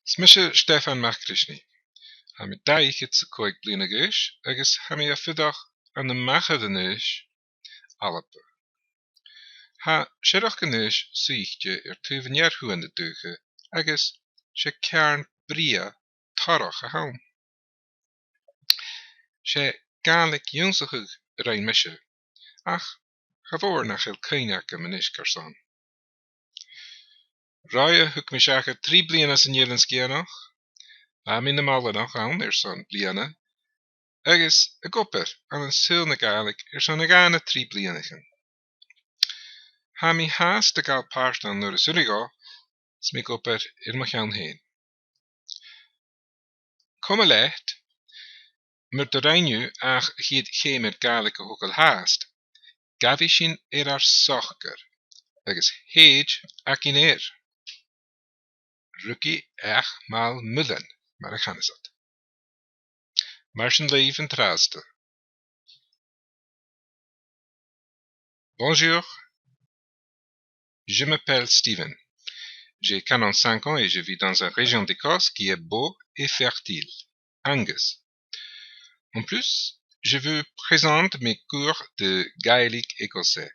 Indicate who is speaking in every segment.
Speaker 1: Smisha Stefan Makrishni. Ha mi daich het koik blinagish, agus ha mi a fidach an de machadanish alape. Ha shedach ganish siichtje tuvenjarhu in de duge, agus she kern bria tarach a haum. She gaalik jonsige rein misje, ach, gavoor nach el keinjake manish karsan. Raya huk mi shake 3 blianas in jelenski noch, a mi na mala noch aan son bliana, agus a gopper an een silne gaalik son a gane 3 blianigen. Ha mi haast de gal paarstaan naar de zuriga, smik gopper mag gaan heen. Kom lecht, maar de reinu ach giet geen met gaalike hokel haast, gavishin ar sacher, agus heej akineer. Rukkie ach mal mullen, maar ik gaan is dat. Marchen leven traaste. Bonjour, je m'appelle Steven. J'ai 45 ans et je vis dans une région d'Écosse qui est beau et fertile, Angus. En plus, je vous présente mes cours de gaélique écossais.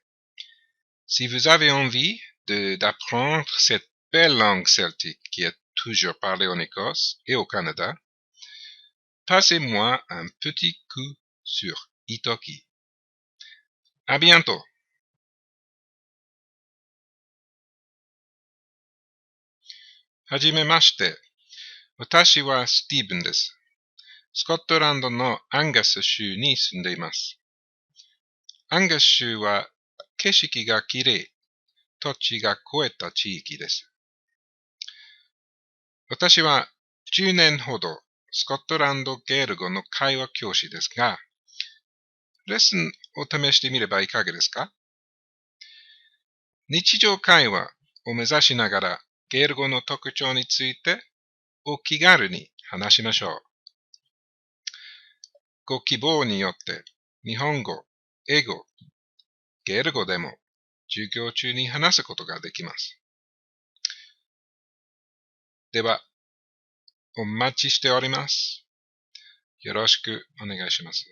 Speaker 1: Si vous avez envie d'apprendre cette belle langue celtique qui est toujours parlée en Écosse et au Canada, passez-moi un petit coup sur Italki. À bientôt! Hajimemashite. Watashi wa Steven desu. スコットランドのアンガス州に住んでいます。アンガス州は景色がきれい、土地が肥えた地域です。私は10年ほどスコットランドゲル語の会話教師ですが、レッスンを試してみればいかがですか？日常会話を目指しながらゲル語の特徴についてお気軽に話しましょう。ご希望によって日本語、英語、ゲル語でも授業中に話すことができます。では、お待ちしております。よろしくお願いします。